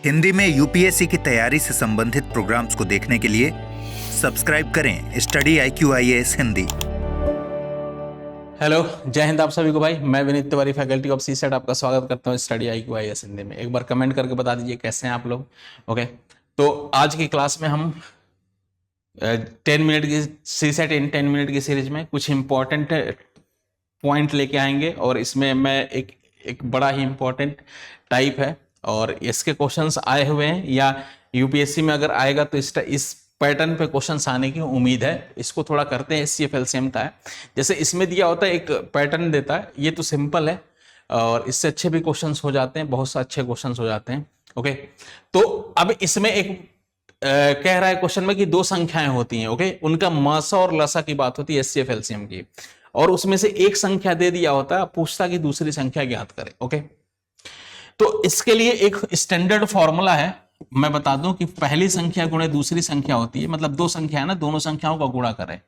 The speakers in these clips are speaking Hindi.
हिंदी में यूपीएससी की तैयारी से संबंधित प्रोग्राम्स को देखने के लिए सब्सक्राइब करें स्टडी IQIAS हिंदी। हेलो, जय हिंद आप सभी को। भाई मैं Vineet Tiwari, faculty of CSAT, आपका स्वागत करता हूँ स्टडी IQIAS हिंदी में। एक बार कमेंट करके बता दीजिए कैसे हैं आप लोग। ओके, तो आज की क्लास में हम 10 मिनट की सीसेट इन 10 मिनट की सीरीज में कुछ इंपॉर्टेंट पॉइंट लेके आएंगे और इसमें मैं एक बड़ा ही इंपॉर्टेंट टाइप है और इसके क्वेश्चंस आए हुए हैं या यूपीएससी में अगर आएगा तो इस पैटर्न पे क्वेश्चंस आने की उम्मीद है। इसको थोड़ा करते हैं, SCF LCM का है। जैसे इसमें दिया होता है एक पैटर्न देता है, ये तो सिंपल है और इससे अच्छे भी क्वेश्चंस हो जाते हैं, बहुत से अच्छे क्वेश्चंस हो जाते हैं। ओके, तो अब इसमें एक कह रहा है क्वेश्चन में कि दो संख्याएं होती हैं। ओके, उनका मासा और लसा की बात होती है SCF LCM की, और उसमें से एक संख्या दे दिया होता है, पूछता कि दूसरी संख्या ज्ञात करें। ओके, तो इसके लिए एक स्टैंडर्ड फॉर्मूला है, मैं बता दूं कि पहली संख्या गुणे दूसरी संख्या होती है। मतलब दो संख्या है ना, दोनों संख्याओं का गुणा करें।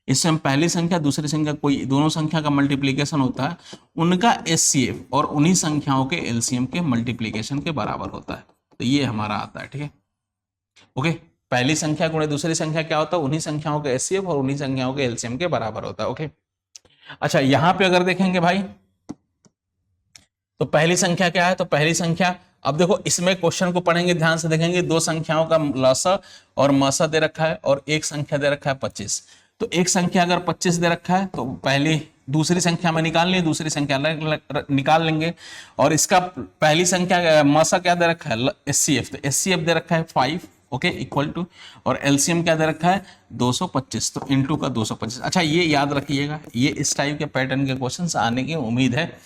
इससे हम पहली संख्या दूसरी संख्या, कोई दोनों संख्या का मल्टीप्लीकेशन होता है, उनका SCF और उन्हीं संख्याओं के LCM के मल्टीप्लीकेशन के बराबर होता है। तो ये हमारा आता है, ठीक है। ओके, पहली संख्या गुणे दूसरी संख्या क्या होता है, उन्हीं संख्याओं के SCF और उन्हीं संख्याओं के LCM के बराबर होता है। ओके, अच्छा यहां पे अगर देखेंगे भाई तो पहली संख्या क्या है, तो पहली संख्या, अब देखो इसमें क्वेश्चन को पढ़ेंगे ध्यान से देखेंगे, दो संख्याओं का लसा और मसा दे रखा है और एक संख्या दे रखा है 25। तो एक संख्या अगर 25 दे रखा है तो पहली दूसरी संख्या में निकाल लेंगे, दूसरी संख्या निकाल लेंगे। और इसका पहली संख्या मसा क्या दे रखा है, SCF, तो SCF दे रखा है 5। ओके, इक्वल टू, और LCM क्या दे रखा है 225, तो इनटू का 225। अच्छा ये याद रखिएगा, ये इस टाइप के पैटर्न के क्वेश्चंस आने की उम्मीद है।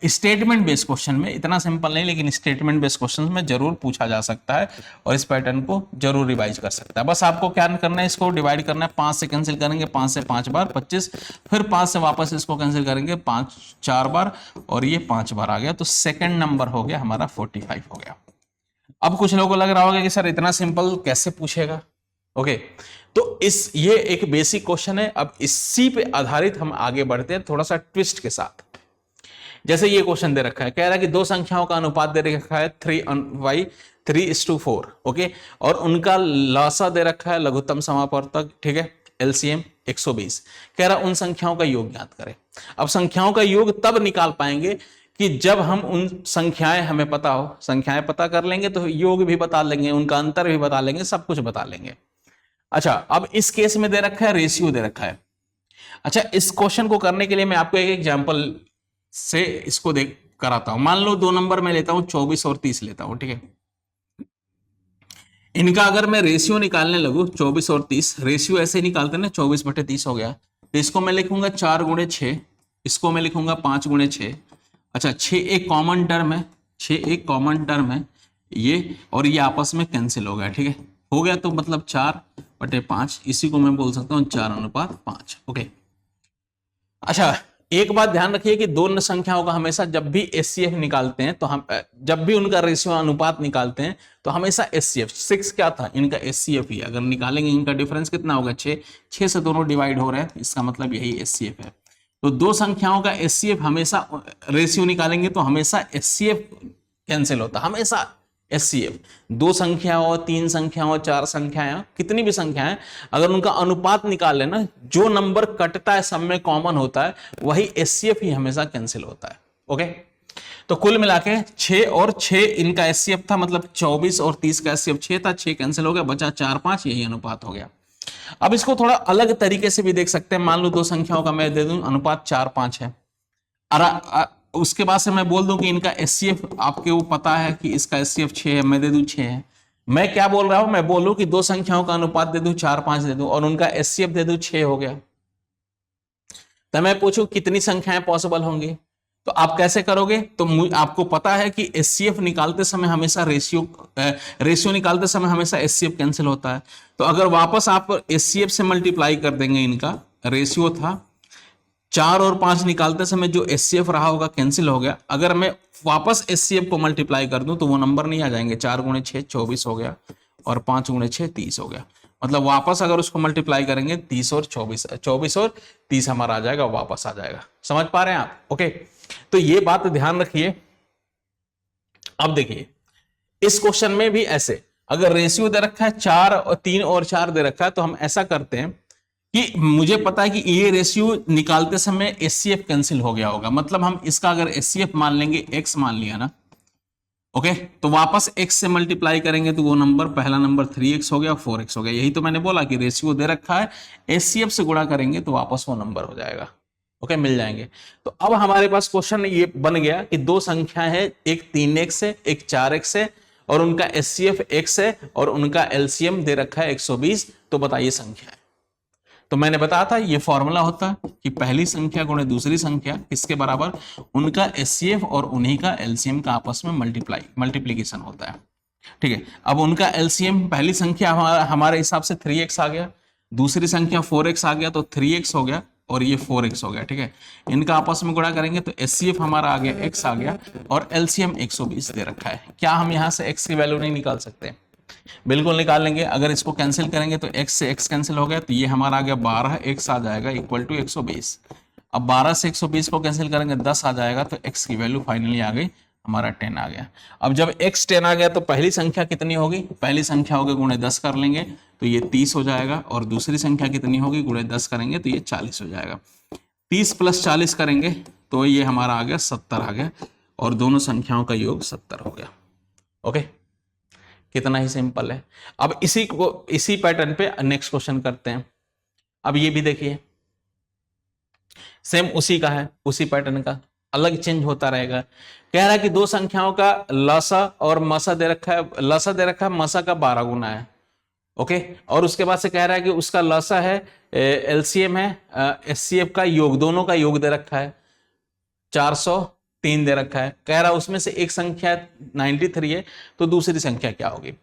स्टेटमेंट बेस्ड क्वेश्चन में इतना सिंपल नहीं, लेकिन स्टेटमेंट बेस्ड क्वेश्चन में जरूर पूछा जा सकता है और इस पैटर्न को जरूर रिवाइज कर सकता है। बस आपको क्या करना है, इसको डिवाइड करना है, 5 से कैंसिल करेंगे, 5 से 5 बार 25, फिर 5 से वापस इसको कैंसिल करेंगे 5 4 बार और ये 5 बार आ गया, तो सेकेंड नंबर हो गया हमारा 45 हो गया। अब कुछ लोगों को लग रहा होगा कि सर इतना सिंपल कैसे पूछेगा। ओके, तो ये एक बेसिक क्वेश्चन है। अब इसी पे आधारित हम आगे बढ़ते हैं थोड़ा सा ट्विस्ट के साथ। जैसे ये क्वेश्चन दे रखा है, कह रहा है कि दो संख्याओं का अनुपात दे रखा है 3:4। ओके, और उनका लसा दे रखा है लघुत्तम समापवर्तक, ठीक है, LCM 120। कह रहा उन संख्याओं का योग ज्ञात करें। अब संख्याओं का योग तब निकाल पाएंगे कि जब हम उन संख्याएं हमें पता हो, संख्याएं पता कर लेंगे तो योग भी बता लेंगे, उनका अंतर भी बता लेंगे, सब कुछ बता लेंगे। अच्छा, अब इस केस में दे रखा है रेशियो दे रखा है। अच्छा, इस क्वेश्चन को करने के लिए मैं आपको एक एग्जांपल से इसको देख कराता हूं। मान लो दो नंबर में लेता हूं 24 और 30 लेता हूं, ठीक है। इनका अगर मैं रेशियो निकालने लगू 24 और 30, रेशियो ऐसे निकालते ना, 24/30 हो गया, तो इसको मैं लिखूंगा 4 गुणे 6, इसको मैं लिखूंगा 5 गुणे 6। अच्छा, 6 एक कॉमन टर्म है, 6 एक कॉमन टर्म है, ये और ये आपस में कैंसिल हो गया, ठीक है, हो गया, तो मतलब 4/5, इसी को मैं बोल सकता हूँ 4:5। ओके, अच्छा एक बात ध्यान रखिए कि दोनों संख्याओं का हमेशा जब भी SCF निकालते हैं तो हम जब भी उनका रेशियो अनुपात निकालते हैं तो हमेशा SCF 6 क्या था, इनका SCF ही अगर निकालेंगे, इनका डिफरेंस कितना होगा 6 से दोनों डिवाइड हो रहे हैं, इसका मतलब यही SCF है। तो दो संख्याओं का SCF हमेशा, रेशियो निकालेंगे तो हमेशा SCF कैंसिल होता, हमेशा SCF। दो संख्याओं, तीन संख्याओं, चार संख्याएं, कितनी भी संख्याएं, अगर उनका अनुपात निकाल लेना, जो नंबर कटता है सब में कॉमन होता है, वही SCF ही हमेशा कैंसिल होता है। ओके, तो कुल मिला के 6 और 6 इनका SCF था, मतलब 24 और 30 का SCF 6 था, 6 कैंसिल हो गया, बचा 4-5, यही अनुपात हो गया। अब इसको थोड़ा अलग तरीके से भी देख सकते हैं। मान लो दो संख्याओं का मैं दे दूं अनुपात 4-5 है, उसके बाद से मैं बोल दूं कि इनका SCF आपके वो पता है कि इसका SCF 6 है, मैं दे दूं 6 है। मैं क्या बोल रहा हूं, मैं बोलूं कि दो संख्याओं का अनुपात दे दूं 4-5 दे दूं और उनका SCF दे दूं 6 हो गया। तो मैं पूछूं कितनी संख्याएं पॉसिबल होंगी, तो आप कैसे करोगे, तो आपको पता है कि SCF निकालते समय हमेशा रेशियो निकालते समय हमेशा SCF कैंसिल होता है। तो अगर वापस आप SCF से मल्टीप्लाई कर देंगे, इनका रेशियो था 4 और 5, निकालते समय जो SCF रहा होगा कैंसिल हो गया। अगर मैं वापस SCF को मल्टीप्लाई कर दूं तो वो नंबर नहीं आ जाएंगे, 4 गुणे 6 24 हो गया और 5 गुणे 6 30 हो गया। मतलब वापस अगर उसको मल्टीप्लाई करेंगे 30 और 24, 24 और 30 हमारा आ जाएगा, वापस आ जाएगा। समझ पा रहे हैं आप? ओके, तो ये बात ध्यान रखिए। अब देखिए इस क्वेश्चन में भी ऐसे, अगर रेशियो दे रखा है 4 और 3 और 4 दे रखा है, तो हम ऐसा करते हैं कि मुझे पता है कि ये रेशियो निकालते समय एचसीएफ कैंसिल हो गया होगा, मतलब हम इसका अगर एचसीएफ मान लेंगे, x मान लिया ना, ओके, तो वापस x से मल्टीप्लाई करेंगे तो वो नंबर, पहला नंबर 3x हो गया, 4x हो गया। यही तो मैंने बोला कि रेशियो दे रखा है, एचसीएफ से गुणा करेंगे तो वापस वो नंबर हो जाएगा, ओके, मिल जाएंगे। तो अब हमारे पास क्वेश्चन ये बन गया कि दो संख्या है, एक 3x है, एक 4x है, और उनका एचसीएफ x है और उनका एलसीएम दे रखा है 120, तो बताइए संख्या है। तो मैंने बताया था ये फॉर्मूला होता है कि पहली संख्या गुणे दूसरी संख्या किसके बराबर, उनका एचसीएफ और उन्हीं का एलसीएम का आपस में मल्टीप्लीकेशन होता है, ठीक है। अब उनका एलसीएम, पहली संख्या हमारे हिसाब से 3x आ गया, दूसरी संख्या 4x आ गया, तो 3x हो गया और ये 4x हो गया, ठीक है। इनका आपस में गुणा करेंगे तो एचसीएफ हमारा आ गया, x आ गया, और एलसीएम 120 दे रखा है। क्या हम यहां से x की वैल्यू नहीं निकाल सकते? बिल्कुल निकाल लेंगे। अगर इसको कैंसिल करेंगे तो x से x कैंसिल हो गया, तो ये हमारा आ गया 12x आ जाएगा इक्वल टू 120। अब 12 से 120 को कैंसिल करेंगे 10 आ जाएगा, तो x की वैल्यू फाइनली आ गई हमारा 10 आ गया। अब जब x 10 आ गया तो पहली संख्या कितनी होगी, पहली संख्या होगी गुणे 10 कर लेंगे तो ये 30 हो जाएगा, और दूसरी संख्या कितनी होगी, गुणे 10 करेंगे तो ये 40 हो जाएगा। 30 + 40 करेंगे तो ये हमारा आ गया 70 आ गया, और दोनों संख्याओं का योग 70 हो गया, ओके। कितना ही सिंपल है। अब इसी पैटर्न पे नेक्स्ट क्वेश्चन करते हैं। अब ये भी देखिए, सेम उसी का है, उसी पैटर्न का, अलग चेंज होता रहेगा। कह रहा है कि दो संख्याओं का लसा और मसा दे रखा है, लसा दे रखा है, मसा का 12 गुना है, ओके। और उसके बाद से कह रहा है कि उसका लसा है, एलसीएम है, एचसीएफ का योग, दोनों का योग दे रखा है 403 दे रखा है। कह रहा है उसमें से एक संख्या 93 है, तो दूसरी संख्या क्या होगी।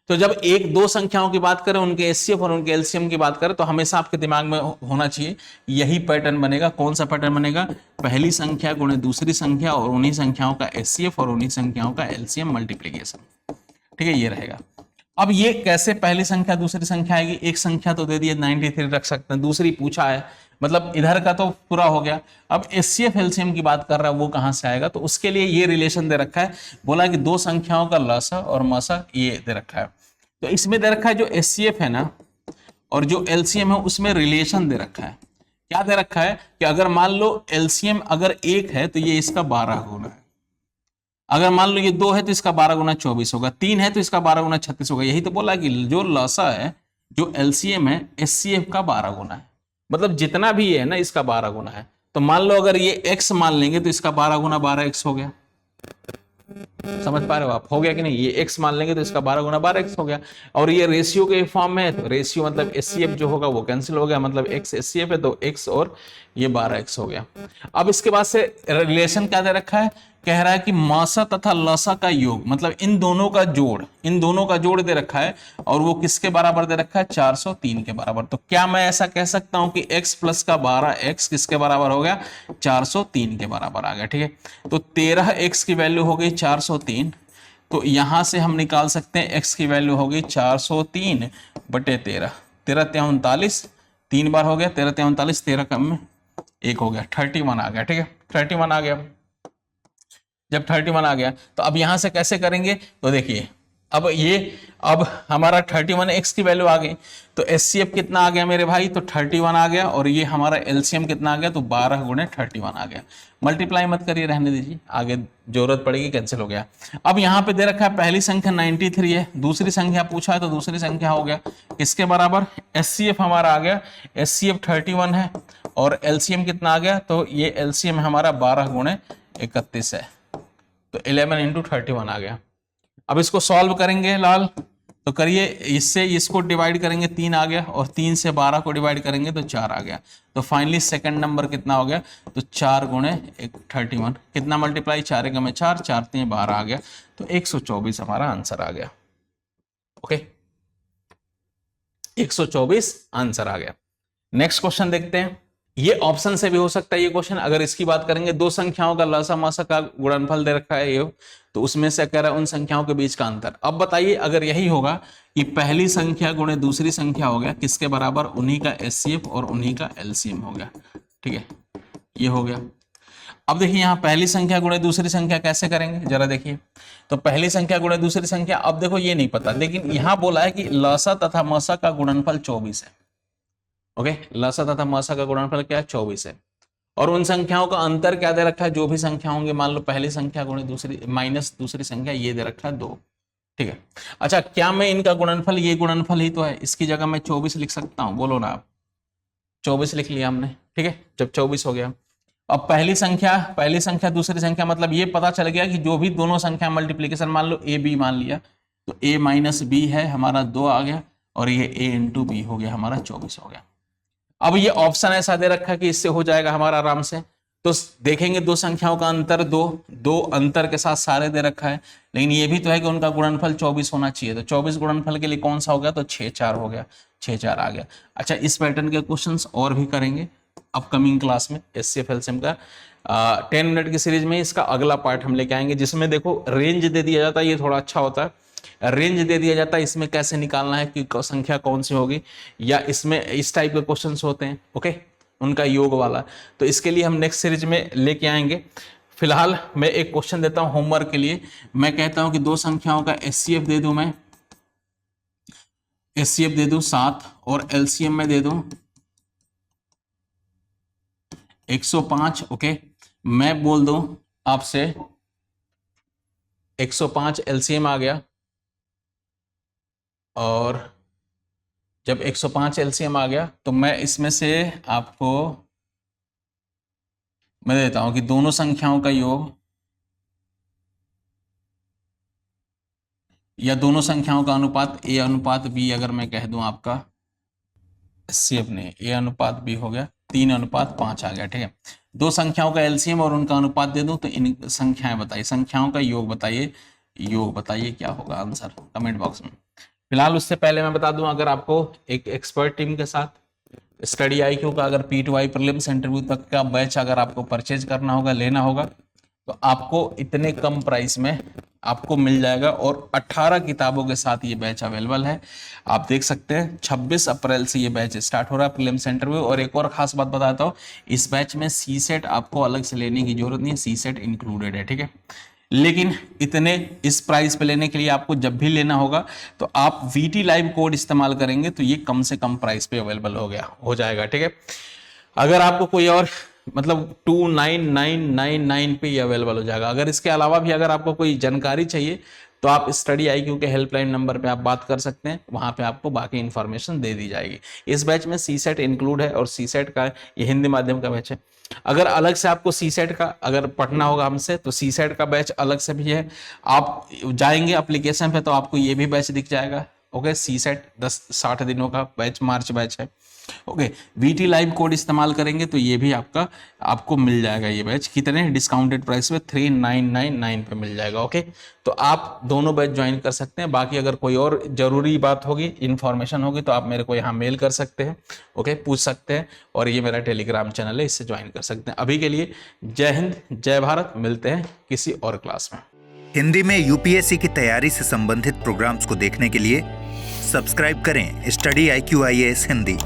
तो जब एक दो संख्याओं की बात करें, उनके एचसीएफ और उनके एलसीएम की बात करें, तो हमेशा आपके दिमाग में होना चाहिए यही पैटर्न बनेगा। कौन सा पैटर्न बनेगा, पहली संख्या गुणे दूसरी संख्या और उन्हीं संख्याओं का एचसीएफ और उन्हीं संख्याओं का एलसीएम मल्टीप्लीकेशन, ठीक है, ये रहेगा। अब ये कैसे पहली संख्या दूसरी संख्या आएगी, एक संख्या तो दे दी 93 रख सकते हैं, दूसरी पूछा है, मतलब इधर का तो पूरा हो गया। अब एचसीएफ एलसीएम की बात कर रहा है, वो कहां से आएगा, तो उसके लिए ये रिलेशन दे रखा है, बोला कि दो संख्याओं का लसा और मसा ये दे रखा है। तो इसमें दे रखा है जो एचसीएफ है ना और जो एलसीएम है, उसमें रिलेशन दे रखा है। क्या दे रखा है कि अगर मान लो एलसीएम अगर 1 है तो ये इसका 12 गुना है, अगर मान लो ये 2 है तो इसका 12 गुना 24 होगा, 3 है तो इसका 12 गुना 36 होगा। यही तो बोला कि जो लसा है, जो एलसीएम है, एचसीएफ का 12 गुना है, मतलब जितना भी ये है ना इसका 12 गुना है। तो मान लो अगर ये x मान लेंगे तो इसका 12 गुना 12x हो गया, समझ पा रहे हो आप, हो गया कि नहीं। ये x मान लेंगे तो इसका 12 गुना 12x हो गया, और ये रेशियो के फॉर्म में है, तो रेशियो मतलब एचसीएफ जो होगा वो कैंसिल हो गया, मतलब x एचसीएफ है तो x और ये 12x हो गया। अब इसके बाद से रिलेशन क्या दे रखा है, कह रहा है कि मसा तथा लसा का योग, मतलब इन दोनों का जोड़ दे रखा है, और वो किसके बराबर दे रखा है, 403 के बराबर। तो क्या मैं ऐसा कह सकता हूं कि x प्लस का 12x किसके बराबर हो गया, 403 के बराबर आ गया, ठीक है। तो 13x की वैल्यू हो गई 403, तो यहां से हम निकाल सकते हैं x की वैल्यू हो गई 403 बटे 13, 13 39, 3 बार हो गया, 13 39, 13 कम में 1 हो गया, 31 आ गया, ठीक है, 31 आ गया। जब 31 आ गया तो अब यहां से कैसे करेंगे, तो देखिए अब हमारा 31x की वैल्यू आ गई, तो एचसीएफ कितना आ गया मेरे भाई, तो 31 आ गया, और ये हमारा एलसीएम कितना आ गया, तो 12 गुणे 31 आ गया। मल्टीप्लाई मत करिए, रहने दीजिए, आगे जरूरत पड़ेगी, कैंसिल हो गया। अब यहाँ पे दे रखा है पहली संख्या 93 है, दूसरी संख्या पूछा है, तो दूसरी संख्या हो गया किसके बराबर, एचसीएफ हमारा आ गया, एचसीएफ 31 है, और एलसीएम कितना आ गया, तो ये एलसीएम हमारा 12 गुणे 31 है, तो 11 इंटू 31 आ गया। अब इसको सॉल्व करेंगे लाल, तो करिए, इससे इसको डिवाइड करेंगे 3 आ गया, और 3 से 12 को डिवाइड करेंगे तो 4 आ गया। तो फाइनली सेकंड नंबर कितना हो गया, तो 4 गुणे 31, कितना मल्टीप्लाई, 4 में 4, 4 3 12 आ गया, तो 124 हमारा आंसर आ गया, ओके, 124 आंसर आ गया। नेक्स्ट क्वेश्चन देखते हैं। ये ऑप्शन से भी हो सकता है ये क्वेश्चन। अगर इसकी बात करेंगे, दो संख्याओं का लसा मसा का गुणनफल दे रखा है ये, तो उसमें से कह रहा है उन संख्याओं के बीच का अंतर। अब बताइए, अगर यही होगा कि पहली संख्या गुणे दूसरी संख्या हो गया किसके बराबर, उन्हीं का एचसीएफ और उन्हीं का एलसीएम हो गया, ठीक है, ये हो गया। अब देखिए यहाँ पहली संख्या गुणे दूसरी संख्या कैसे करेंगे जरा देखिए। तो पहली संख्या गुणे दूसरी संख्या, अब देखो ये नहीं पता, लेकिन यहाँ बोला है कि लसा तथा मसा का गुणनफल 24 है। ओके, लसा तथा मसा का गुणनफल क्या है? 24 है। और उन संख्याओं का अंतर क्या दे रखा है? जो भी संख्या होंगे, मान लो पहली संख्या गुणे दूसरी माइनस दूसरी संख्या, ये दे रखा है 2। ठीक है, अच्छा क्या मैं इनका गुणनफल, ये गुणनफल ही तो है, इसकी जगह मैं 24 लिख सकता हूं? बोलो ना आप। 24 लिख लिया हमने। ठीक है, जब 24 हो गया, अब पहली संख्या दूसरी संख्या, मतलब ये पता चल गया कि जो भी दोनों संख्या मल्टीप्लीकेशन, मान लो ए बी मान लिया, तो a माइनस बी है हमारा 2 आ गया, और ये a इंटू बी हो गया हमारा 24 हो गया। अब ये ऑप्शन ऐसा दे रखा है कि इससे हो जाएगा हमारा आराम से। तो देखेंगे दो संख्याओं का अंतर दो अंतर के साथ सारे दे रखा है, लेकिन ये भी तो है कि उनका गुणनफल 24 होना चाहिए। तो 24 गुणनफल के लिए कौन सा हो गया? तो 6-4 हो गया, 6-4 आ गया। अच्छा, इस पैटर्न के क्वेश्चंस और भी करेंगे अपकमिंग क्लास में एचसीएफ एलसीएम का 10 मिनट की सीरीज में। इसका अगला पार्ट हम लेके आएंगे, जिसमें देखो रेंज दे दिया जाता है, ये थोड़ा अच्छा होता है। रेंज दे दिया जाता है, इसमें कैसे निकालना है कि संख्या कौन सी होगी, या इसमें इस टाइप के क्वेश्चंस होते हैं। ओके, उनका योग वाला, तो इसके लिए हम नेक्स्ट सीरीज में लेके आएंगे। फिलहाल मैं एक क्वेश्चन देता हूं होमवर्क के लिए। मैं कहता हूं कि दो संख्याओं का एचसीएफ दे दूं, मैं एचसीएफ दे दूं 7 और एलसीएम में दे दूं 105। ओके, मैं बोल दूं आपसे 105 एलसीएम आ गया, और जब 105 एलसीएम आ गया तो मैं इसमें से आपको मैं देता हूं कि दोनों संख्याओं का योग या दोनों संख्याओं का अनुपात a अनुपात b, अगर मैं कह दूं आपका एचसीएफ ने a अनुपात b हो गया, 3:5 आ गया। ठीक है, दो संख्याओं का एलसीएम और उनका अनुपात दे दूं, तो इन संख्याएं बताइए, संख्याओं का योग बताइए क्या होगा आंसर कमेंट बॉक्स में। फिलहाल उससे पहले मैं बता दूं, अगर आपको एक एक्सपर्ट टीम के साथ स्टडी आईक्यू का अगर P2I प्रीलिम्स इंटरव्यू तक का बैच अगर आपको परचेज करना होगा, लेना होगा, तो आपको इतने कम प्राइस में आपको मिल जाएगा, और 18 किताबों के साथ ये बैच अवेलेबल है। आप देख सकते हैं 26 अप्रैल से ये बैच स्टार्ट हो रहा है प्रीलिम्स इंटरव्यू। और एक और खास बात बताता हूँ, इस बैच में सीसेट आपको अलग से लेने की जरूरत नहीं है, सीसेट इंक्लूडेड है। ठीक है, लेकिन इतने इस प्राइस पे लेने के लिए आपको जब भी लेना होगा तो आप VT लाइव कोड इस्तेमाल करेंगे, तो ये कम से कम प्राइस पे अवेलेबल हो जाएगा। ठीक है, अगर आपको कोई और मतलब 29999 पे ये अवेलेबल हो जाएगा। अगर इसके अलावा भी अगर आपको कोई जानकारी चाहिए तो आप स्टडी आईक्यू के हेल्पलाइन नंबर पे आप बात कर सकते हैं, वहां पे आपको बाकी इंफॉर्मेशन दे दी जाएगी। इस बैच में सीसेट इंक्लूड है, और सीसेट का ये हिंदी माध्यम का बैच है। अगर अलग से आपको सीसेट का अगर पढ़ना होगा हमसे, तो सीसेट का बैच अलग से भी है। आप जाएंगे एप्लीकेशन पे तो आपको ये भी बैच दिख जाएगा। ओके, सीसेट 60 दिनों का बैच, मार्च बैच है। ओके, VT लाइव कोड इस्तेमाल करेंगे तो ये भी आपको मिल जाएगा। ये बैच कितने डिस्काउंटेड प्राइस में 3999 पे मिल जाएगा। ओके, तो आप दोनों बैच ज्वाइन कर सकते हैं। बाकी अगर कोई और जरूरी बात होगी, इंफॉर्मेशन होगी, तो आप मेरे को यहाँ मेल कर सकते हैं। ओके, पूछ सकते हैं, और ये मेरा टेलीग्राम चैनल है, इससे ज्वाइन कर सकते हैं। अभी के लिए जय हिंद, जय भारत, मिलते हैं किसी और क्लास में। हिंदी में यूपीएससी की तैयारी से संबंधित प्रोग्राम्स को देखने के लिए सब्सक्राइब करें स्टडी IQ IAS हिंदी।